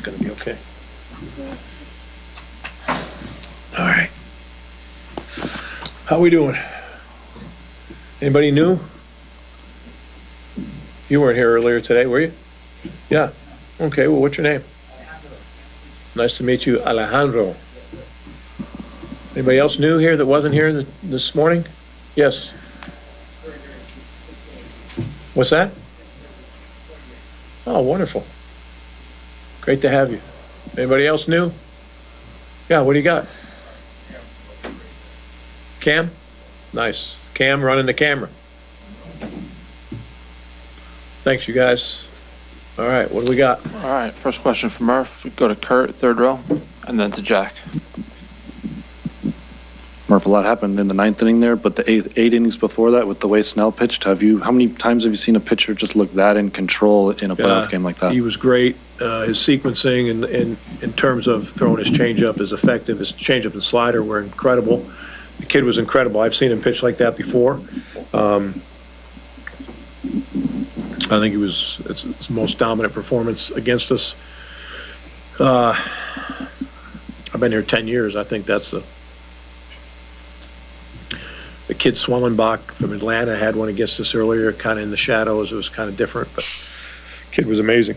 going to be okay. All right. How we doing? Anybody new? You weren't here earlier today, were you? Yeah. Okay, well, what's your name? Nice to meet you, Alejandro. Anybody else new here that wasn't here this morning? Yes. What's that? Oh, wonderful. Great to have you. Anybody else new? Yeah, what do you got? Cam? Nice. Cam running the camera. Thanks, you guys. All right, what do we got? All right, first question from Murph. We go to Kurt, third row, and then to Jack. Murph, a lot happened in the ninth inning there, but the eight innings before that with the way Snell pitched, how many times have you seen a pitcher just look that in control in a playoff game like that? He was great. His sequencing and in terms of throwing his changeup is effective. His changeup and slider were incredible. The kid was incredible. I've seen him pitch like that before. I think it's his most dominant performance against us. I've been here 10 years. I think that's the kid Swellenbach from Atlanta had one against us earlier, kind of in the shadows. It was kind of different, but kid was amazing.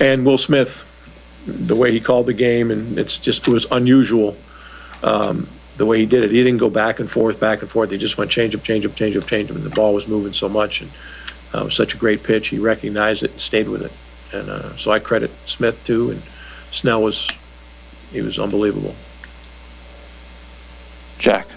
And Will Smith, the way he called the game, and it was unusual the way he did it. He didn't go back and forth. He just went change up, and the ball was moving so much, and it was such a great pitch. He recognized it and stayed with it. And so I credit Smith too, and Snell was unbelievable. Jack.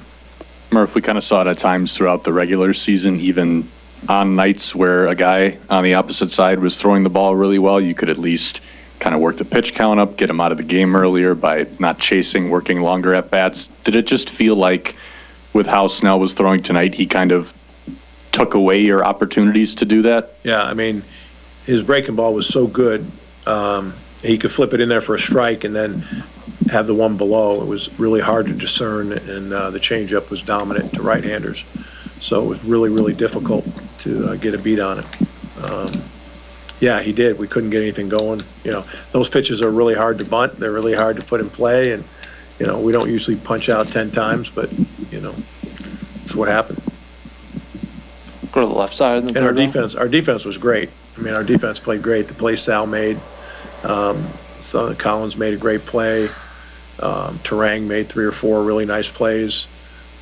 Murph, we kind of saw it at times throughout the regular season, even on nights where a guy on the opposite side was throwing the ball really well, you could at least kind of work the pitch count up, get him out of the game earlier by not chasing, working longer at bats. Did it just feel like with how Snell was throwing tonight, he kind of took away your opportunities to do that? Yeah, I mean, his breaking ball was so good. He could flip it in there for a strike and then have the one below. It was really hard to discern, and the changeup was dominant to right-handers. So it was really, really difficult to get a beat on it. Yeah, he did. We couldn't get anything going. You know, those pitches are really hard to bunt. They're really hard to put in play, and, you know, we don't usually punch out 10 times, but, you know, that's what happened. Go to the left side. And our defense was great. I mean, our defense played great. The play Sal made. So Collins made a great play. Terang made 3 or 4 really nice plays.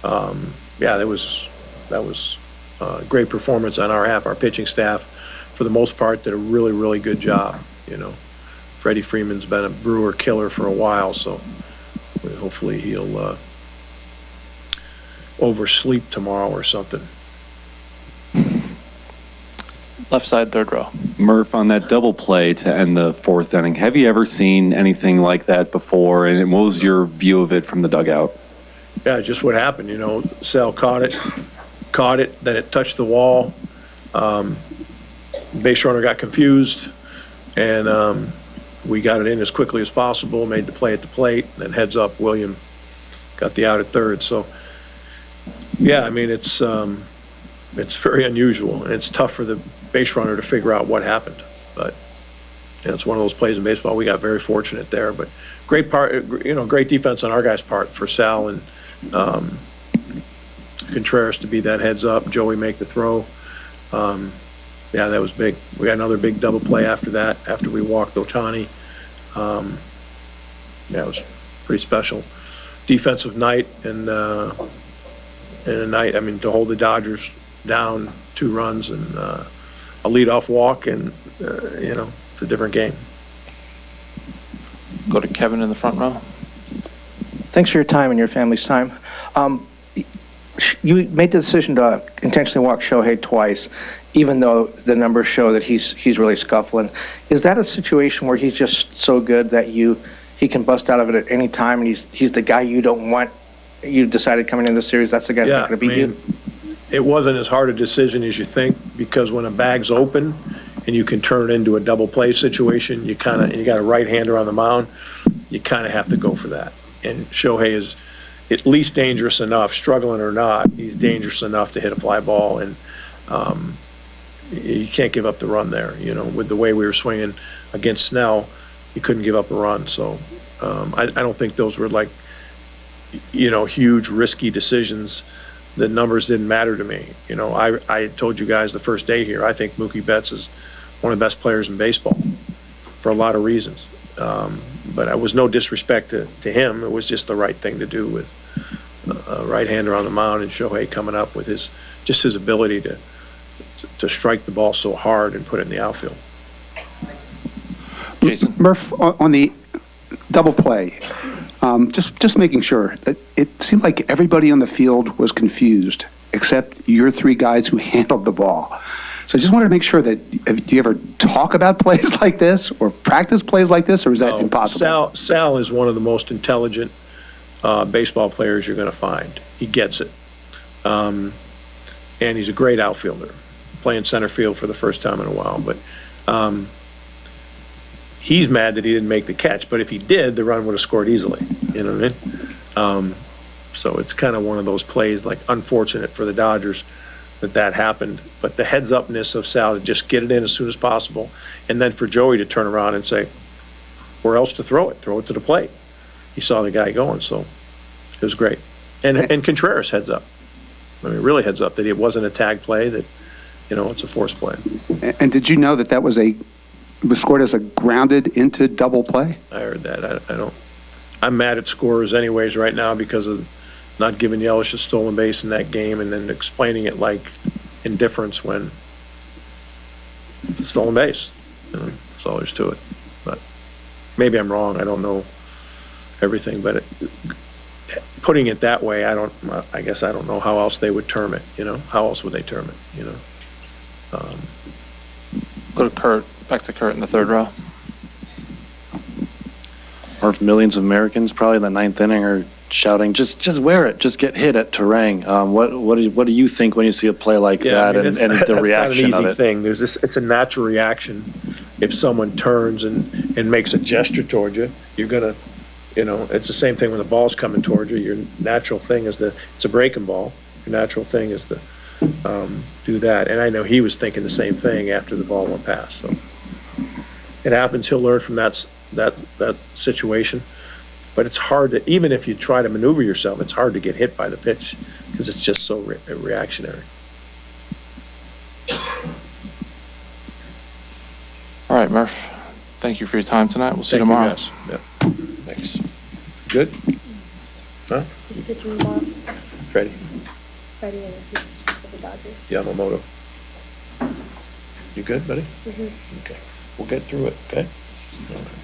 Yeah, that was a great performance on our half. Our pitching staff, for the most part, did a really, really good job. You know, Freddie Freeman's been a Brewer killer for a while, so hopefully he'll oversleep tomorrow or something. Left side, third row. Murph, on that double play to end the fourth inning, have you ever seen anything like that before? And what was your view of it from the dugout? Yeah, just what happened. You know, Sal caught it, then it touched the wall. Base runner got confused, and we got it in as quickly as possible, made the play at the plate, and then heads up, William got the out at third. So, yeah, I mean, it's very unusual, and it's tough for the base runner to figure out what happened. But you know, it's one of those plays in baseball. We got very fortunate there, but great defense on our guys' part for Sal and Contreras to be that heads up. Joey make the throw. Yeah, that was big. We got another big double play after that, after we walked Ohtani. Yeah, it was pretty special. Defensive night, and a night, I mean, to hold the Dodgers down 2 runs and a leadoff walk, and, you know, it's a different game. Go to Kevin in the front row. Thanks for your time and your family's time. You made the decision to intentionally walk Shohei twice, even though the numbers show that he's really scuffling. Is that a situation where he's just so good that he can bust out of it at any time, and he's the guy you don't want? You decided coming into the series that's the guy that's not going to beat you? It wasn't as hard a decision as you think, because when a bag's open and you can turn it into a double play situation, you got a right-hander on the mound, you kind of have to go for that. And Shohei is at least dangerous enough, struggling or not, he's dangerous enough to hit a fly ball. And you can't give up the run there, you know, with the way we were swinging against Snell, you couldn't give up a run, so, I don't think those were like, you know, huge risky decisions. The numbers didn't matter to me, you know, I told you guys the first day here, I think Mookie Betts is one of the best players in baseball for a lot of reasons. But it was no disrespect to him. It was just the right thing to do with a right-hander on the mound and Shohei coming up with his ability to strike the ball so hard and put it in the outfield. Jason? Murph, on the double play, just making sure that it seemed like everybody on the field was confused except your three guys who handled the ball. So I just wanted to make sure that, do you ever talk about plays like this or practice plays like this, or is that impossible? Sal is one of the most intelligent baseball players you're going to find. He gets it. And he's a great outfielder, playing center field for the first time in a while. But he's mad that he didn't make the catch. But if he did, the run would have scored easily. You know what I mean? So it's kind of one of those plays, like unfortunate for the Dodgers that happened. But the heads-upness of Sal to just get it in as soon as possible, and then for Joey to turn around and say, where else to throw it to the plate. He saw the guy going, so it was great. And Contreras heads up. I mean, really heads up that it wasn't a tag play, that, you know, it's a force play. And did you know that was scored as a grounded into double play? I heard that. I'm mad at scorers anyways right now because of not giving Yelich a stolen base in that game and then explaining it like indifference when it's a stolen base. You know, that's all there's to it. But maybe I'm wrong. I don't know everything, but putting it that way, I guess I don't know how else they would term it, you know? How else would they term it, you know? Go to Kurt, back to Kurt in the third row. Or if millions of Americans probably in the ninth inning are shouting, just wear it, just get hit at Terang. What do you think when you see a play like that, I mean, and the reaction not an of easy it? thing. It's a natural reaction. If someone turns and makes a gesture towards you, you're gonna, you know, it's the same thing when the ball's coming towards you. Your natural thing is it's a breaking ball. Your natural thing is to do that. And I know he was thinking the same thing after the ball went past. So it happens. He'll learn from that situation. But it's hard to, even if you try to maneuver yourself, it's hard to get hit by the pitch because it's just so reactionary. All right, Murph. Thank you for your time tonight. We'll see you tomorrow. Thank you, guys. Yeah. Thanks. Good? Huh? Who's pitching tomorrow? Freddie. Freddie and for the Dodgers. Yamamoto. You good, buddy? Mm-hmm. Okay. We'll get through it, okay? All right.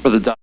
For the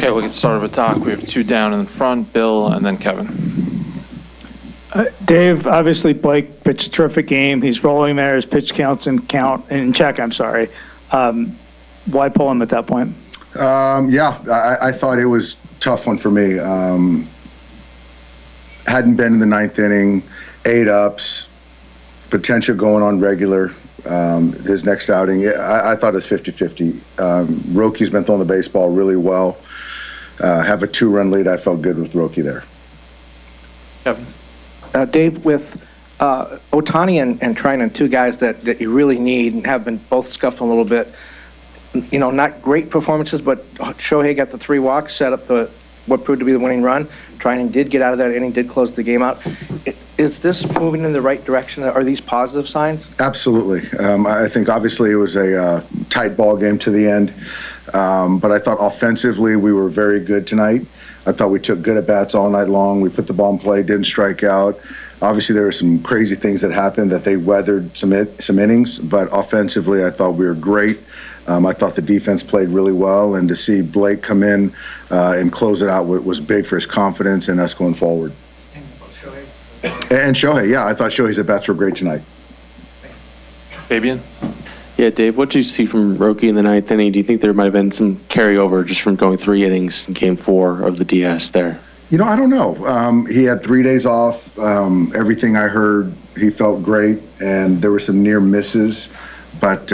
Okay, we'll get started with Doc. We have two down in the front, Bill, and then Kevin. Dave, obviously Blake pitched a terrific game. He's rolling there. His pitch counts in check. I'm sorry. Why pull him at that point? I thought it was a tough one for me. Hadn't been in the ninth inning, 8 ups, potential going on regular. His next outing, I thought it was 50-50. Roki's been throwing the baseball really well. Have a 2-run lead. I felt good with Roki there. Kevin. Dave, with Ohtani and Trinan, two guys that you really need and have been both scuffling a little bit, not great performances, but Shohei got the 3 walks, set up what proved to be the winning run. Trinan did get out of that inning, did close the game out. Is this moving in the right direction? Are these positive signs? Absolutely. I think obviously it was a tight ball game to the end, but I thought offensively we were very good tonight. I thought we took good at-bats all night long. We put the ball in play, didn't strike out. Obviously, there were some crazy things that happened that they weathered some innings, but offensively, I thought we were great. I thought the defense played really well, and to see Blake come in and close it out was big for his confidence and us going forward. And Shohei, yeah, I thought Shohei's at-bats were great tonight. Fabian? Yeah, Dave, what did you see from Roki in the 9th inning? Do you think there might have been some carryover just from going 3 innings in Game 4 of the DS there? I don't know. He had 3 days off. Everything I heard, he felt great, and there were some near misses. But,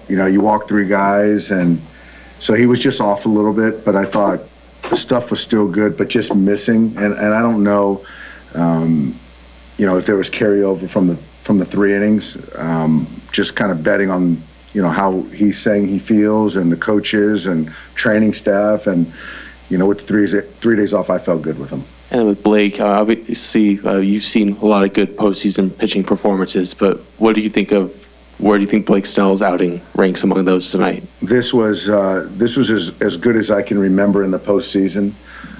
you walk 3 guys, and so he was just off a little bit. But I thought the stuff was still good, but just missing. And I don't know, if there was carryover from the 3 innings. Just kind of betting on, how he's saying he feels and the coaches and training staff. And, with the 3 days off, I felt good with him. And with Blake, obviously, you've seen a lot of good postseason pitching performances, but where do you think Blake Snell's outing ranks among those tonight? This was as good as I can remember in the postseason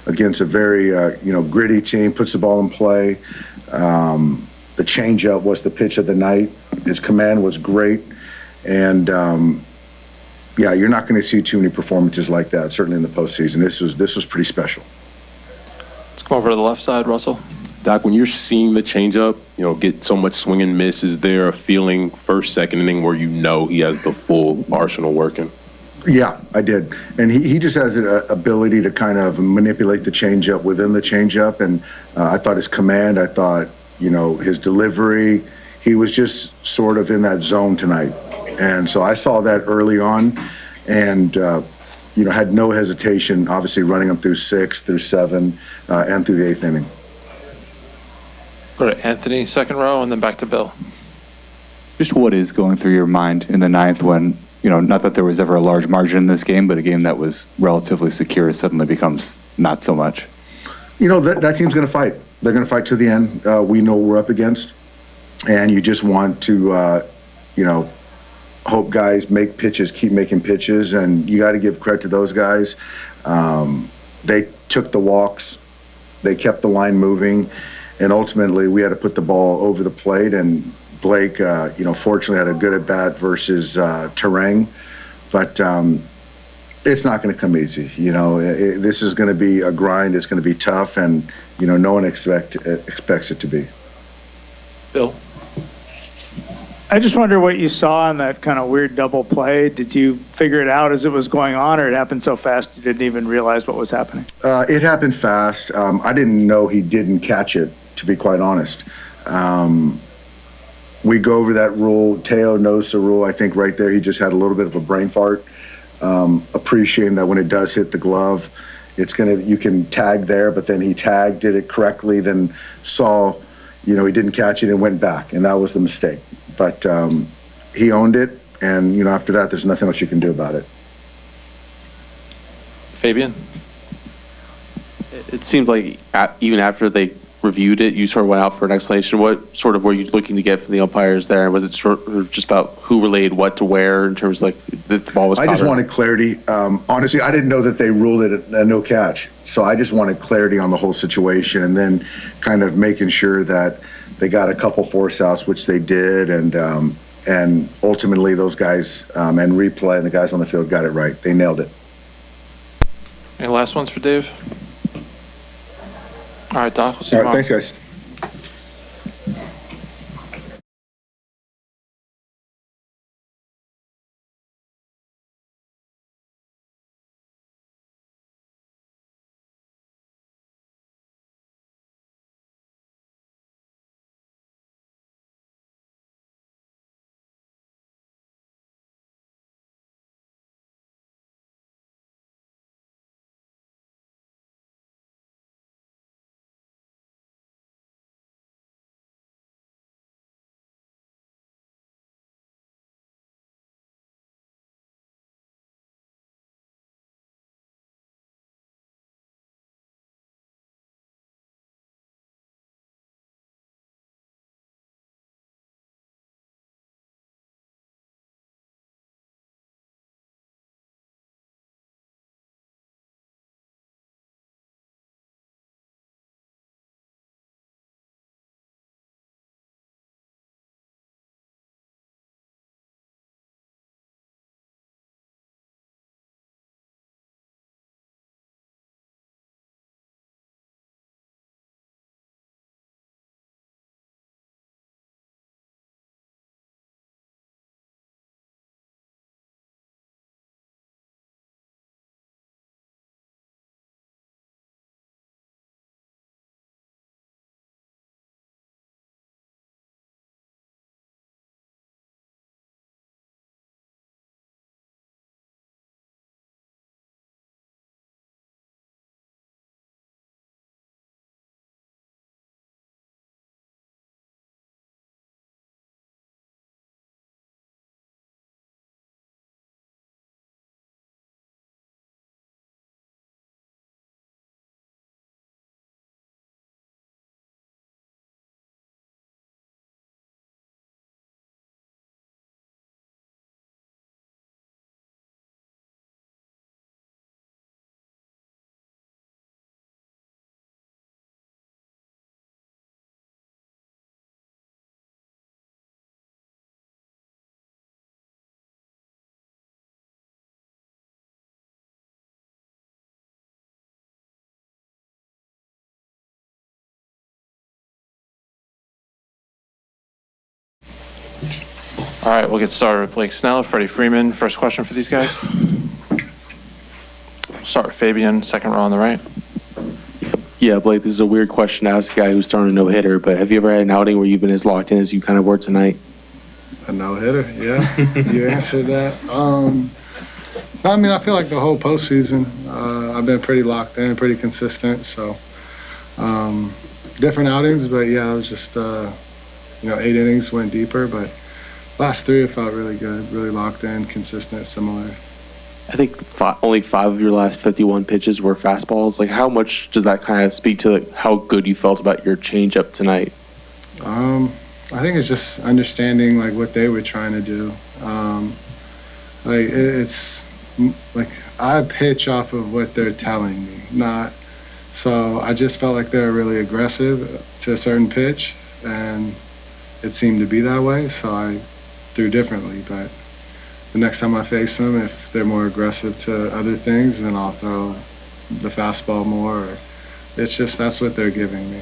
against a very, gritty team, puts the ball in play. The changeup was the pitch of the night. His command was great. And, you're not going to see too many performances like that, certainly in the postseason. This was pretty special. Let's go over to the left side, Russell. Doc, when you're seeing the changeup, get so much swing and miss, is there a feeling first, second inning where he has the full arsenal working? Yeah, I did. And he just has an ability to kind of manipulate the changeup within the changeup. And I thought his command, his delivery, he was just sort of in that zone tonight. And so I saw that early on and, had no hesitation, obviously running him through 6, through 7, and through the 8th inning. Go to Anthony, second row, and then back to Bill. Just what is going through your mind in the 9th when, not that there was ever a large margin in this game, but a game that was relatively secure suddenly becomes not so much? That team's going to fight. They're going to fight to the end. We know what we're up against. And you just want to, hope guys make pitches, keep making pitches. And you got to give credit to those guys. They took the walks. They kept the line moving. And ultimately, we had to put the ball over the plate. And Blake, fortunately had a good at-bat versus Terang. But it's not going to come easy. This is going to be a grind. It's going to be tough. And, no one expects it to be. Bill? I just wonder what you saw in that kind of weird double play. Did you figure it out as it was going on, or it happened so fast you didn't even realize what was happening? It happened fast. I didn't know he didn't catch it, to be quite honest. We go over that rule. Teo knows the rule. I think right there he just had a little bit of a brain fart, appreciating that when it does hit the glove, you can tag there, but then he tagged, did it correctly, then saw, he didn't catch it and went back, and that was the mistake. But he owned it, and, after that, there's nothing else you can do about it. Fabian? It seemed like even after they reviewed it, you sort of went out for an explanation. What sort of were you looking to get from the umpires there? Was it sort of just about who relayed what to where in terms of the ball was? I just wanted clarity. Honestly, I didn't know that they ruled it a no catch. So I just wanted clarity on the whole situation, and then kind of making sure that they got a couple force outs, which they did, and ultimately those guys and replay and the guys on the field got it right. They nailed it. Any last ones for Dave? All right, Doc, we'll see All you right, tomorrow. thanks, guys. All right, we'll get started with Blake Snell, Freddie Freeman. First question for these guys. Start with Fabian, second row on the right. Yeah, Blake, this is a weird question to ask a guy who's throwing a no-hitter, but have you ever had an outing where you've been as locked in as you kind of were tonight? A no-hitter, yeah. You answered that. I mean, I feel like the whole postseason, I've been pretty locked in, pretty consistent. So, different outings, but yeah, it was just, 8 innings, went deeper, but last 3 it felt really good, really locked in, consistent, similar. I think only 5 of your last 51 pitches were fastballs. Like, how much does that kind of speak to how good you felt about your changeup tonight? I think it's just understanding like what they were trying to do. It's like I pitch off of what they're telling me, not. So I just felt like they were really aggressive to a certain pitch, and it seemed to be that way. So I threw differently, but the next time I face them, if they're more aggressive to other things, then I'll throw the fastball more. It's just that's what they're giving me.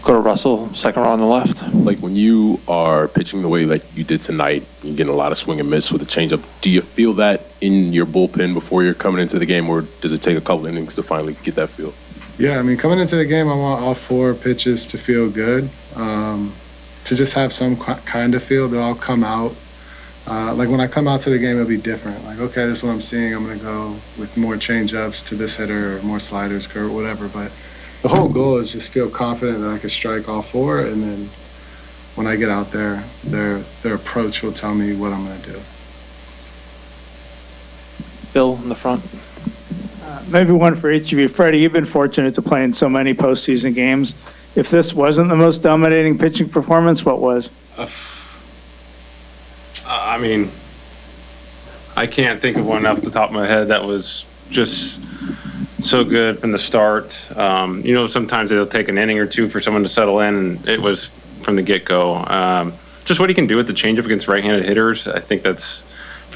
Go to Russell, second row on the left. Like when you are pitching the way like you did tonight, you're getting a lot of swing and miss with the changeup. Do you feel that in your bullpen before you're coming into the game, or does it take a couple innings to finally get that feel? Yeah, I mean, coming into the game, I want all 4 pitches to feel good, to just have some kind of feel. They'll all come out. Like when I come out to the game, it'll be different. Like, okay, this is what I'm seeing. I'm going to go with more changeups to this hitter or more sliders, curve, whatever. But the whole goal is just feel confident that I can strike all 4, and then when I get out there, their approach will tell me what I'm going to do. Bill in the front. Maybe one for each of you. Freddie, you've been fortunate to play in so many postseason games. If this wasn't the most dominating pitching performance, what was? I mean, I can't think of one off the top of my head that was just so good from the start. Sometimes it'll take an inning or 2 for someone to settle in, and it was from the get-go. Just what he can do with the changeup against right-handed hitters, I think that's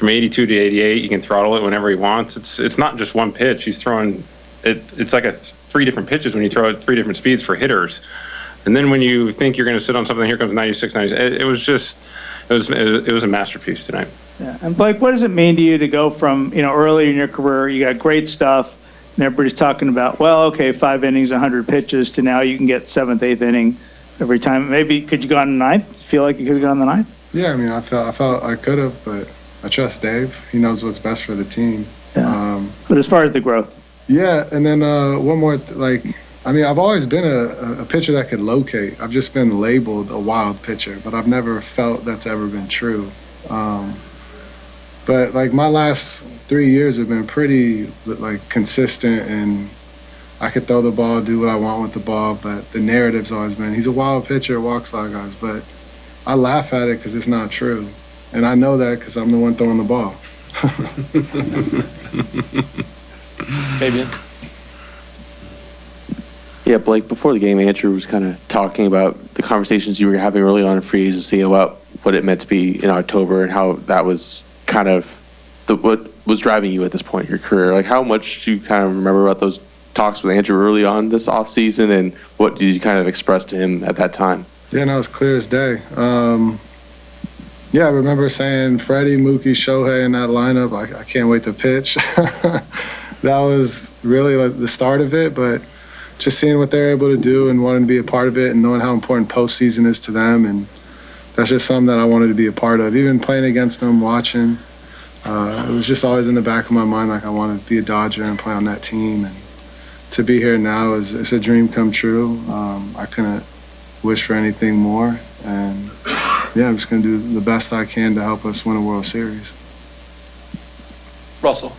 from 82 to 88. You can throttle it whenever he wants. It's not just one pitch. He's throwing it. It's like three different pitches when you throw it 3 different speeds for hitters. And then when you think you're going to sit on something, here comes 96, 97. It was a masterpiece tonight. Yeah. And Blake, what does it mean to you to go from, early in your career, you got great stuff, and everybody's talking about, 5 innings, 100 pitches, to now you can get 7th, 8th inning every time. Maybe could you go on the 9th? Feel like you could have gone on the 9th? Yeah, I mean, I felt I could have, but I trust Dave. He knows what's best for the team. Yeah. But as far as the growth. Yeah, and then one more, I've always been a pitcher that could locate. I've just been labeled a wild pitcher, but I've never felt that's ever been true. But my last 3 years have been pretty consistent, and I could throw the ball, do what I want with the ball, but the narrative's always been, he's a wild pitcher, walks a lot of guys, but I laugh at it because it's not true. And I know that because I'm the one throwing the ball. Fabian? Yeah, Blake, before the game, Andrew was kind of talking about the conversations you were having early on in free agency about what it meant to be in October and how that was kind of what was driving you at this point in your career. How much do you kind of remember about those talks with Andrew early on this offseason, and what did you kind of express to him at that time? Yeah, no, it's clear as day. I remember saying Freddie, Mookie, Shohei in that lineup, I can't wait to pitch. That was really the start of it, but just seeing what they're able to do and wanting to be a part of it and knowing how important postseason is to them, and that's just something that I wanted to be a part of. Even playing against them, watching, it was just always in the back of my mind, I wanted to be a Dodger and play on that team. And to be here now it's a dream come true. I couldn't wish for anything more, and I'm just going to do the best I can to help us win a World Series. Russell?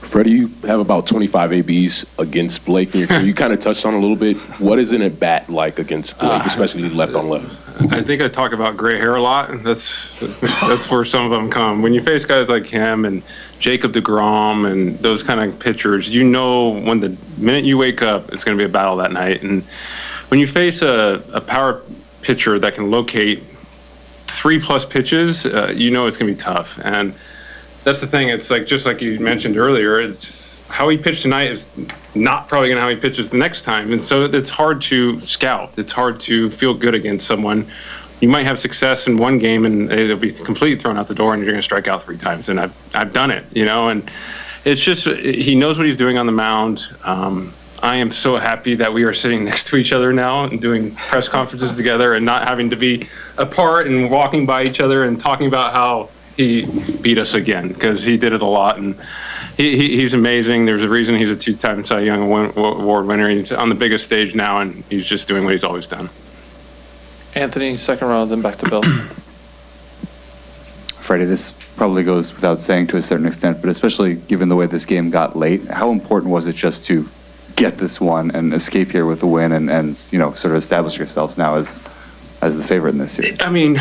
Freddie, you have about 25 ABs against Blake in your career. You kind of touched on a little bit. What is an at-bat like against Blake, especially left on left? I think I talk about gray hair a lot. That's where some of them come. When you face guys like him and Jacob deGrom and those kind of pitchers, when the minute you wake up, it's going to be a battle that night. And when you face a power pitcher that can locate 3+ pitches, it's going to be tough. And that's the thing. It's just like you mentioned earlier, it's how he pitched tonight is not probably going to how he pitches the next time. And so it's hard to scout. It's hard to feel good against someone. You might have success in one game and it'll be completely thrown out the door and you're going to strike out 3 times. And I've done it, and it's just, he knows what he's doing on the mound. I am so happy that we are sitting next to each other now and doing press conferences together and not having to be apart and walking by each other and talking about how he beat us again, because he did it a lot, and he's amazing. There's a reason he's a 2-time Cy Young Award winner. He's on the biggest stage now, and he's just doing what he's always done. Anthony, second round, then back to Bill. Freddie, this probably goes without saying to a certain extent, but especially given the way this game got late, how important was it just to get this one and escape here with a win and sort of establish yourselves now as the favorite in this series? I mean,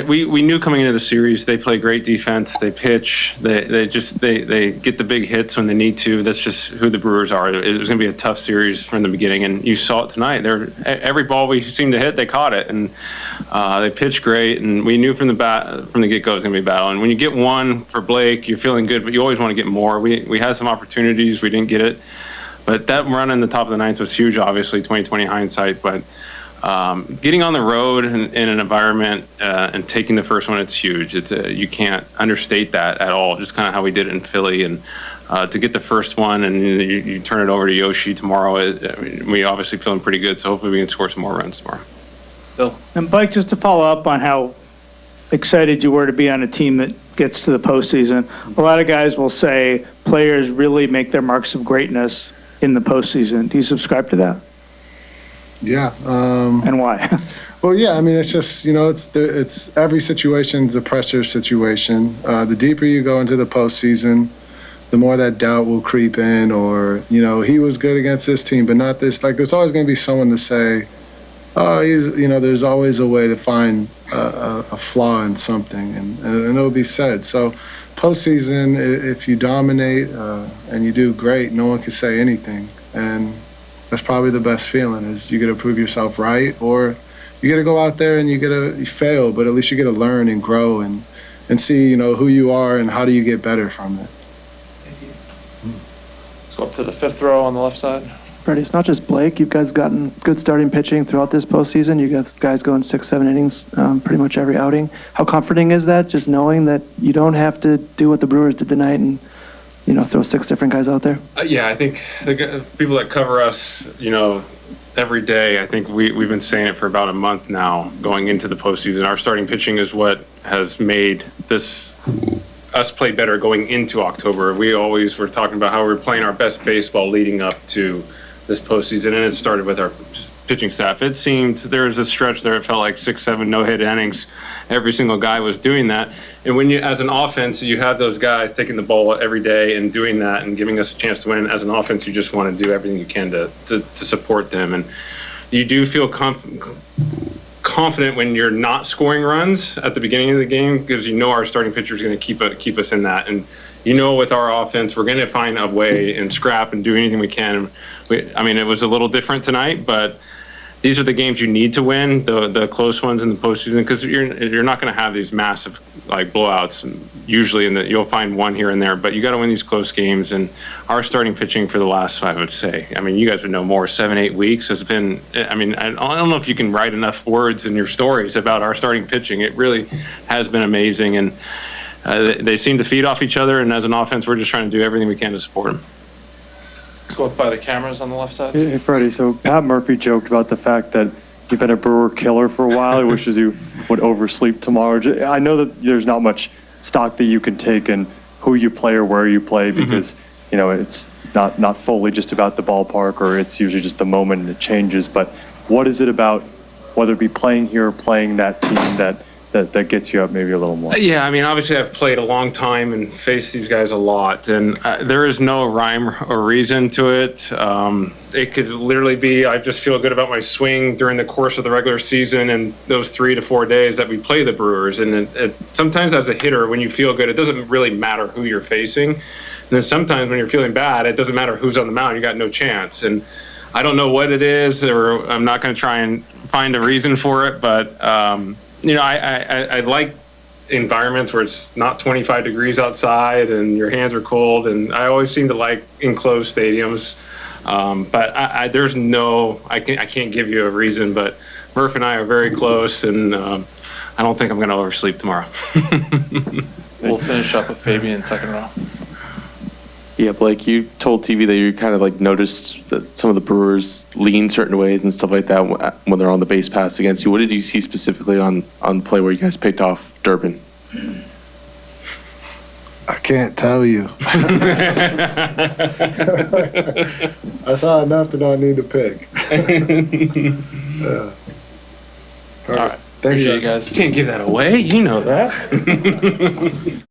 we knew coming into the series they play great defense. They pitch. They get the big hits when they need to. That's just who the Brewers are. It was going to be a tough series from the beginning, and you saw it tonight. Every ball we seemed to hit, they caught it, and they pitched great. And we knew from the get-go it was going to be a battle. And when you get one for Blake, you're feeling good, but you always want to get more. We had some opportunities, we didn't get it, but that run in the top of the ninth was huge. Obviously, 20/20 hindsight, but. Getting on the road in an environment and taking the first one, it's huge. You can't understate that at all. Just kind of how we did it in Philly, and to get the first one and you turn it over to Yoshi tomorrow. We obviously feeling pretty good, so hopefully we can score some more runs tomorrow. Bill? And Blake, just to follow up on how excited you were to be on a team that gets to the postseason. A lot of guys will say players really make their marks of greatness in the postseason. Do you subscribe to that? Yeah. And why? Well, yeah, I mean, it's just, it's every situation's a pressure situation. The deeper you go into the postseason, the more that doubt will creep in, or, he was good against this team, but not this. There's always going to be someone to say, oh, there's always a way to find a flaw in something, and it'll be said. So postseason, if you dominate and you do great, no one can say anything. And that's probably the best feeling, is you get to prove yourself right, or you get to go out there and you fail, but at least you get to learn and grow and and see, who you are and how do you get better from it. Let's go up to the fifth row on the left side. Freddie, it's not just Blake. You guys have gotten good starting pitching throughout this postseason. You guys going 6-7 innings pretty much every outing. How comforting is that, just knowing that you don't have to do what the Brewers did tonight and, throw 6 different guys out there? Yeah, I think the people that cover us, every day, I think we've been saying it for about a month now going into the postseason. Our starting pitching is what has made us play better going into October. We always were talking about how we were playing our best baseball leading up to this postseason, and it started with our pitching staff. It seemed there was a stretch there, it felt like 6-7 no-hit innings. Every single guy was doing that. And when you, as an offense, you have those guys taking the ball every day and doing that and giving us a chance to win, as an offense, you just want to do everything you can to support them. And you do feel confident when you're not scoring runs at the beginning of the game, because our starting pitcher is going to keep us in that. And with our offense, we're going to find a way and scrap and do anything we can. It was a little different tonight, but these are the games you need to win, the close ones in the postseason, because you're not going to have these massive blowouts. Usually, you'll find one here and there, but you got to win these close games. And our starting pitching for the last, I would say, you guys would know more, 7-8 weeks has been. I don't know if you can write enough words in your stories about our starting pitching. It really has been amazing, and they seem to feed off each other. And as an offense, we're just trying to do everything we can to support them. Let's go up by the cameras on the left side. Hey, Freddie, so Pat Murphy joked about the fact that you've been a Brewer killer for a while. He wishes you would oversleep tomorrow. I know that there's not much stock that you can take in who you play or where you play, because, it's not fully just about the ballpark, or it's usually just the moment and it changes. But what is it about, whether it be playing here or playing that team, that gets you up maybe a little more? Yeah, obviously I've played a long time and faced these guys a lot, and there is no rhyme or reason to it. It could literally be I just feel good about my swing during the course of the regular season and those 3 to 4 days that we play the Brewers. And sometimes as a hitter, when you feel good, it doesn't really matter who you're facing. And then sometimes when you're feeling bad, it doesn't matter who's on the mound. You got no chance. And I don't know what it is, or I'm not going to try and find a reason for it, but I like environments where it's not 25 degrees outside and your hands are cold, and I always seem to like enclosed stadiums. But I can't give you a reason, but Murph and I are very close, and I don't think I'm going to oversleep tomorrow. We'll finish up with Fabian, second row. Yeah, Blake, you told TV that you kind of noticed that some of the Brewers lean certain ways and stuff like that when they're on the base pass against you. What did you see specifically on the play where you guys picked off Durbin? I can't tell you. I saw enough that I need to pick. All right. Thank you guys. You can't give that away. You know that.